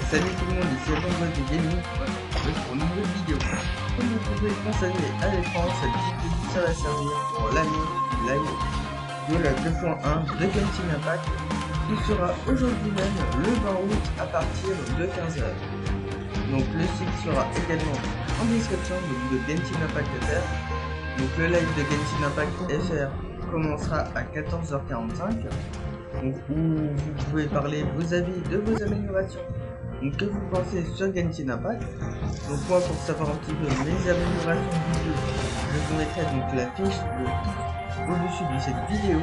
Salut tout le monde, ici Abandon de Gaming pour une nouvelle vidéo. Comme vous pouvez constater à l'écran, cette vidéo ça va servir pour l'annonce live de la 2.1 de Genshin Impact qui sera aujourd'hui même le 20 août à partir de 15h. Donc le site sera également en description de Genshin Impact FR. Donc le live de Genshin Impact FR commencera à 14h45. Donc, où vous pouvez parler vos avis de vos améliorations, donc que vous pensez sur Genshin Impact. Donc moi, pour savoir un petit peu mes améliorations du jeu, je vous mettrai donc la fiche au-dessus de cette vidéo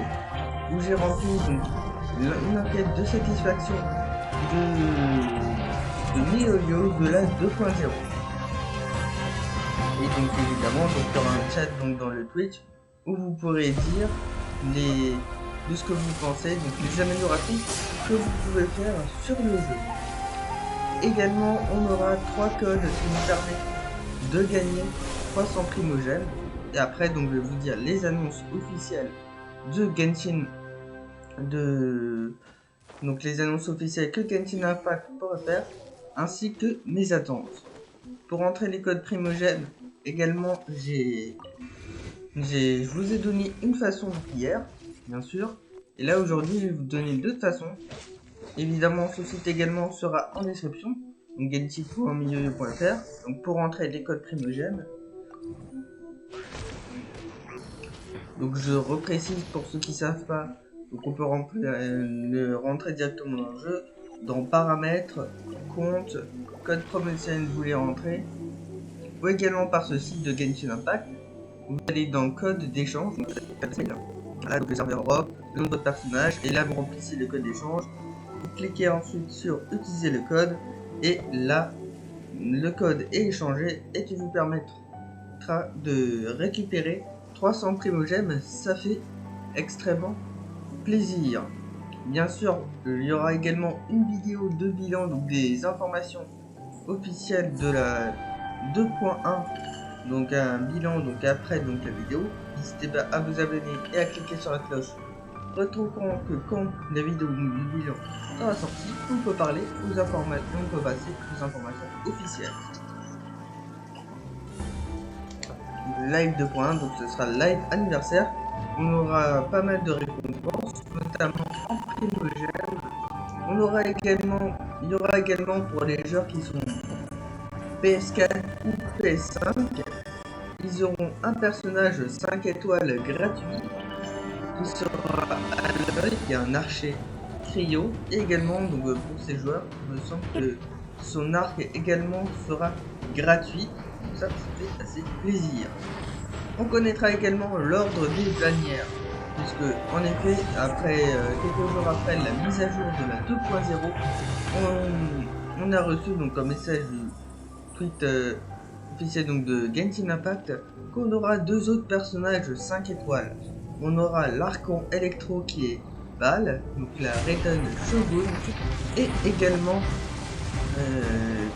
où j'ai rempli donc une enquête de satisfaction de MiHoYo de la 2.0. Et donc évidemment, donc il y aura un chat donc dans le Twitch où vous pourrez dire de ce que vous pensez, donc les améliorations que vous pouvez faire sur le jeu. Également, on aura 3 codes qui nous permettent de gagner 300 primogènes. Et après, donc je vais vous dire les annonces officielles de Genshin, donc les annonces officielles que Genshin Impact pourra faire, ainsi que mes attentes. Pour entrer les codes primogènes, également, je vous ai donné une façon hier, bien sûr. Et là, aujourd'hui, je vais vous donner deux façons. Évidemment, ce site également sera en description. Donc, genshin.mihoyo.fr. Donc, pour entrer les codes primogènes. Donc, je reprécise pour ceux qui ne savent pas. Donc, on peut rentrer directement dans le jeu. Dans paramètres, compte, code promotionnel vous voulez rentrer. Ou également par ce site de Genshin Impact. Vous allez dans code d'échange. Voilà, donc le serveur Europe, le nom de votre personnage, et là vous remplissez le code d'échange. Vous cliquez ensuite sur utiliser le code, et là le code est échangé et qui vous permettra de récupérer 300 primogènes. Ça fait extrêmement plaisir. Bien sûr, il y aura également une vidéo de bilan, donc des informations officielles de la 2.1. Donc un bilan donc après donc la vidéo. N'hésitez pas à vous abonner et à cliquer sur la cloche. Retrouvons que quand la vidéo du bilan sera sortie, on peut parler aux informations, on peut passer aux informations officielles. Live 2.1, donc ce sera live anniversaire. On aura pas mal de récompenses, notamment en primogène. Il y aura également pour les joueurs qui sont PS4 ou PS5, ils auront un personnage 5 étoiles gratuit qui sera à l'œil, qui est un archer cryo, et également donc pour ces joueurs, il me semble que son arc également sera gratuit, donc ça fait assez plaisir. On connaîtra également l'ordre des bannières, puisque en effet, après quelques jours après la mise à jour de la 2.0, on a reçu donc un message du tweet officiel donc de Genshin Impact qu'on aura deux autres personnages 5 étoiles. On aura l'Archon Electro qui est Val, donc la Raiden Shogun, et également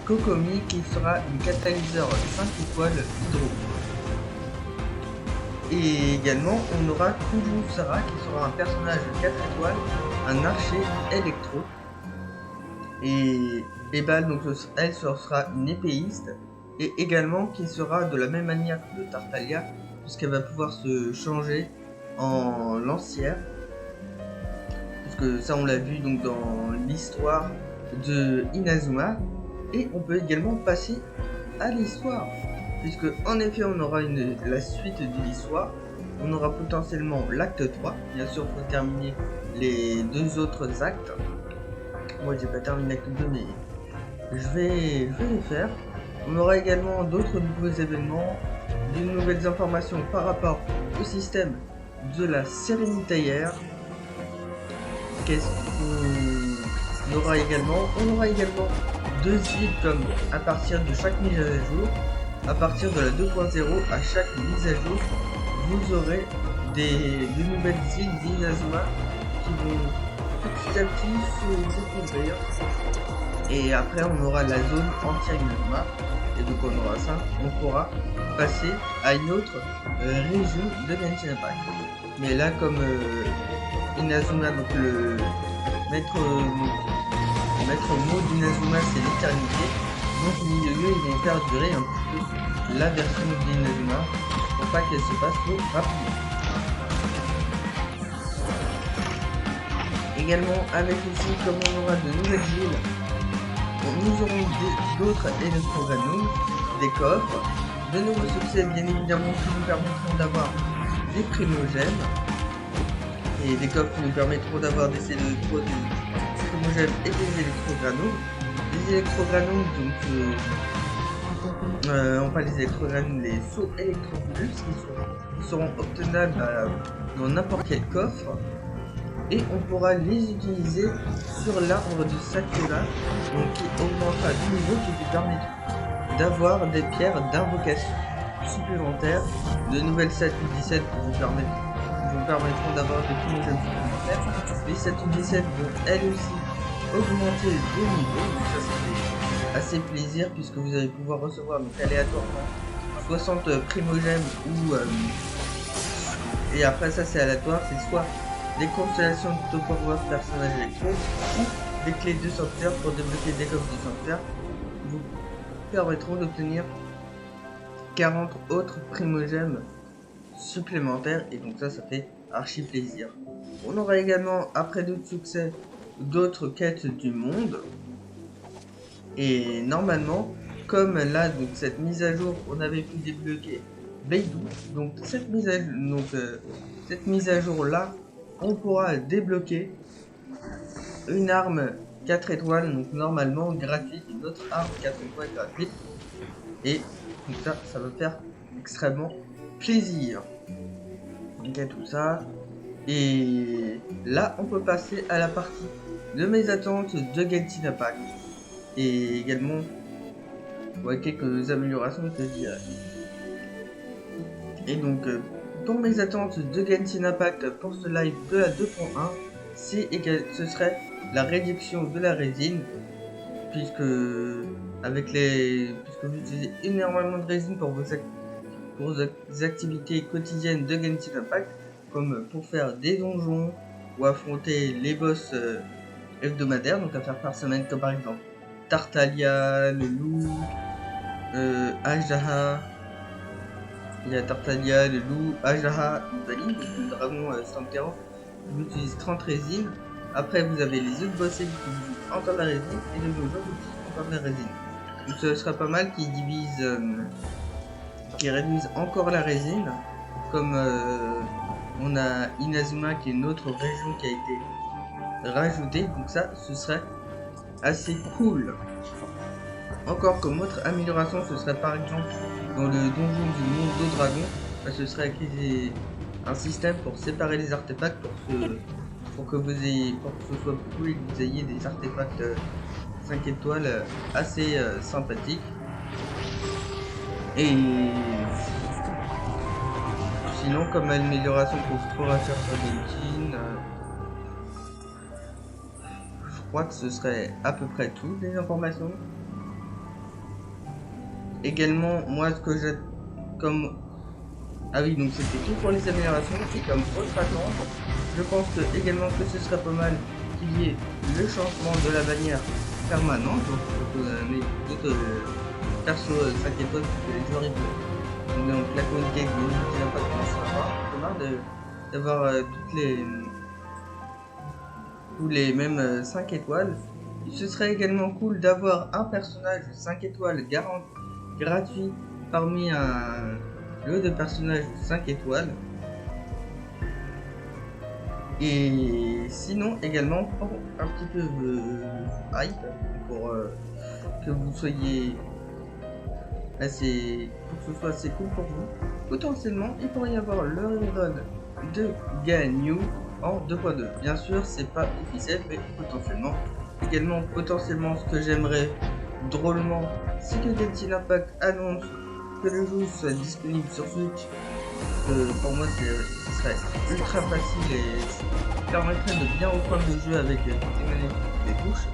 Kokomi qui sera une catalyseur 5 étoiles Hydro. Et également on aura Kuju Sara qui sera un personnage 4 étoiles, un archer électro. Et Val, donc elle sera une épéiste, et également qui sera de la même manière que Tartaglia, puisqu'elle va pouvoir se changer en lancière, puisque ça on l'a vu donc dans l'histoire de Inazuma. Et on peut également passer à l'histoire, puisque en effet on aura la suite de l'histoire. On aura potentiellement l'acte 3, bien sûr il faut terminer les deux autres actes. Moi j'ai pas terminé l'acte 2, mais je vais les faire. On aura également d'autres nouveaux événements, de nouvelles informations par rapport au système de la sérénitaire. Qu'est-ce qu'on aura également? On aura également deux îles comme à partir de chaque mise à jour. À partir de la 2.0, à chaque mise à jour, vous aurez des nouvelles îles d'Inazuma qui vont petit à petit se découvrir. Et après on aura la zone entière Inazuma. Et donc on aura ça, on pourra passer à une autre région de Genshin Impact. Mais là comme Inazuma, donc le maître L'autre mot d'Inazuma, c'est l'éternité. Donc les yo-yo, ils vont faire durer un petit peu la version d'Inazuma pour pas qu'elle se passe trop rapidement. Également, avec ici, comme on aura de nouvelles villes, nous aurons d'autres électrogranums, des coffres, de nouveaux succès bien évidemment qui nous permettront d'avoir des primogènes, et des coffres qui nous permettront d'avoir des primogènes et des électrogranums. Les électrogranums, donc on parle des électrogranums, les sauts électrobulus qui seront obtenables dans n'importe quel coffre. Et on pourra les utiliser sur l'arbre de Sakura, donc qui augmentera du niveau, qui vous permettra d'avoir des pierres d'invocation supplémentaires, de nouvelles statues 17 qui vous permettront d'avoir des primogènes supplémentaires. Les statues 17 vont elles aussi augmenter de niveau, donc ça fait assez plaisir puisque vous allez pouvoir recevoir donc aléatoirement 60 primogènes ou et après ça c'est aléatoire, c'est soit des constellations de topower personnages électro ou des clés de sauveteur pour débloquer des coffres de sauveteur vous permettront d'obtenir 40 autres primogènes supplémentaires et donc ça fait archi plaisir. On aura également après d'autres succès d'autres quêtes du monde et normalement comme là donc cette mise à jour on avait pu débloquer Beidou, donc cette mise à jour là on pourra débloquer une arme 4 étoiles, donc normalement gratuite, une autre arme 4 étoiles gratuite. Et donc ça va faire extrêmement plaisir. Donc tout ça. Et là, on peut passer à la partie de mes attentes de Genshin Impact. Et également, quelques améliorations que je dirais. Et donc, dans mes attentes de Genshin Impact pour ce live de la 2.1, ce serait la réduction de la résine, puisque vous utilisez énormément de résine pour vos activités quotidiennes de Genshin Impact, comme pour faire des donjons ou affronter les boss hebdomadaires, donc à faire par semaine, comme par exemple Tartaglia, le loup, Ajaha. Il y a Tartaglia, le loup, Ajaha, Vali, le dragon sans terrain. Vous utilisez 30 résines. Après, vous avez les autres boss qui utilisent encore la résine et les autres qui utilisent encore la résine. Donc, ce sera pas mal qui réduisent encore la résine. Comme on a Inazuma qui est une autre région qui a été rajoutée. Donc, ça, ce serait assez cool. Encore comme autre amélioration, ce serait par exemple dans le donjon du monde de dragon, ce serait un système pour séparer les artefacts pour que ce soit cool et que vous ayez des artefacts 5 étoiles assez sympathiques. Et sinon, comme amélioration pour exploration sur Genshin, je crois que ce serait à peu près toutes les informations. Également, moi ce que j'ai comme... Ah oui, donc c'était tout pour les améliorations. Et comme autre attente, je pense également que ce serait pas mal qu'il y ait le changement de la bannière permanente. Donc d'autres persos 5 étoiles que les joueurs ils donc la communauté qui n'a pas de c'est marre d'avoir tous les mêmes 5 étoiles. Ce serait également cool d'avoir un personnage 5 étoiles gratuit parmi un lot de personnages 5 étoiles. Et sinon également pour un petit peu de hype, pour que vous soyez assez, pour que ce soit assez cool pour vous, potentiellement il pourrait y avoir le rerun de Ganyu en 2.2. Bien sûr c'est pas officiel mais potentiellement. Également potentiellement ce que j'aimerais drôlement, c'est que Genshin Impact annonce que le jeu soit disponible sur Switch. Pour moi ce serait ultra facile et permettrait de bien reprendre le jeu avec des manettes et des touches.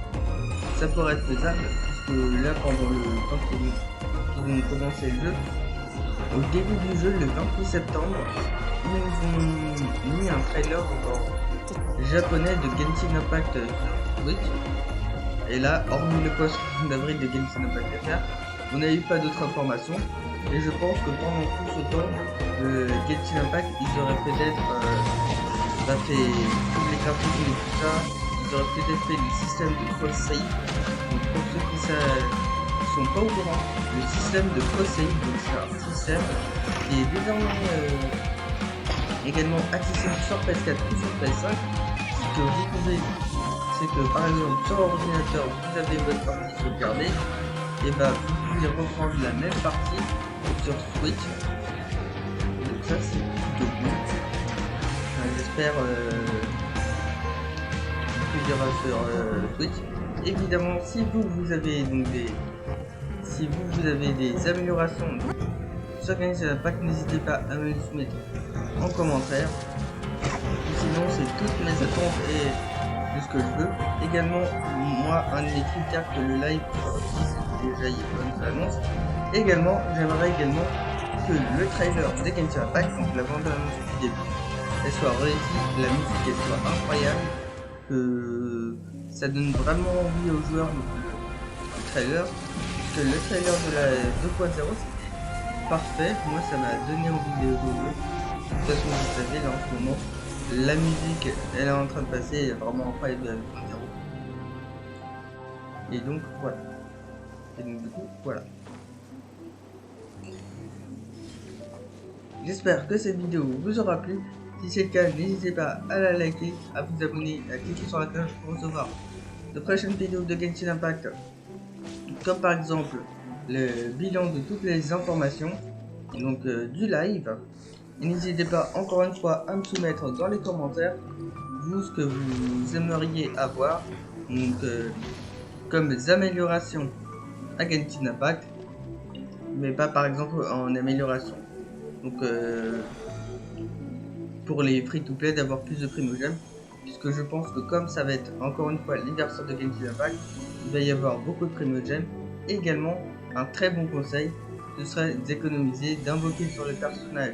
Ça pourrait être faisable puisque là pendant le temps qu'ils vont commencer le jeu, au début du jeu le 28 septembre, ils ont mis un trailer en japonais de Genshin Impact sur Switch. Et là, hormis le post d'avril de Genshin Impact FR, on n'a eu pas d'autres informations. Et je pense que pendant tout ce temps, Genshin Impact, ils auraient peut-être fait tous les graphismes et tout ça. Ils auraient peut-être fait le système de cross-save. Donc pour ceux qui sont pas au courant, le système de cross-save, donc c'est un système qui est désormais également accessible sur PS4 ou sur PS5. Ce que vous pouvez, c'est que par exemple sur l'ordinateur, vous avez votre partie sauvegardée, et bah vous pouvez reprendre la même partie sur Switch. Donc ça c'est plutôt cool. J'espère qu'il y aura sur Twitch. Évidemment, si vous avez donc vous avez des améliorations sur Genshin Impact, n'hésitez pas à me les soumettre en commentaire. Sinon, c'est toutes mes attentes et de ce que je veux. Également, moi, un des critères que le live sortisse, déjà il y a bonne annonce. Également, j'aimerais également que le trailer de Genshin Impact, donc la bande-annonce du début, elle soit réussie, la musique elle soit incroyable, que ça donne vraiment envie aux joueurs le trailer, parce que le trailer de la 2.0 c'était parfait, moi ça m'a donné envie de jouer. De toute façon vous savez là en ce moment, la musique elle est en train de passer, elle est vraiment incroyable de la 2.0. Et donc voilà. Et donc du coup voilà. J'espère que cette vidéo vous aura plu. Si c'est le cas, n'hésitez pas à la liker, à vous abonner, à cliquer sur la cloche pour recevoir de prochaines vidéos de Genshin Impact, comme par exemple le bilan de toutes les informations, donc du live. Et n'hésitez pas encore une fois à me soumettre dans les commentaires vous ce que vous aimeriez avoir, donc comme des améliorations à Genshin Impact, mais pas par exemple en amélioration. Donc pour les free-to-play d'avoir plus de primogèmes, puisque je pense que comme ça va être encore une fois l'anniversaire de Genshin Impact, il va y avoir beaucoup de primogèmes. Également, un très bon conseil, ce serait d'économiser, d'invoquer sur les personnages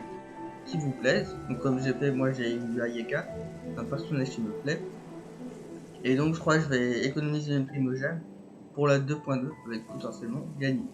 qui vous plaisent. Donc comme j'ai fait, moi j'ai eu Ayaka, un personnage qui me plaît. Et donc je crois que je vais économiser mes primogèmes pour la 2.2 avec potentiellement gagner.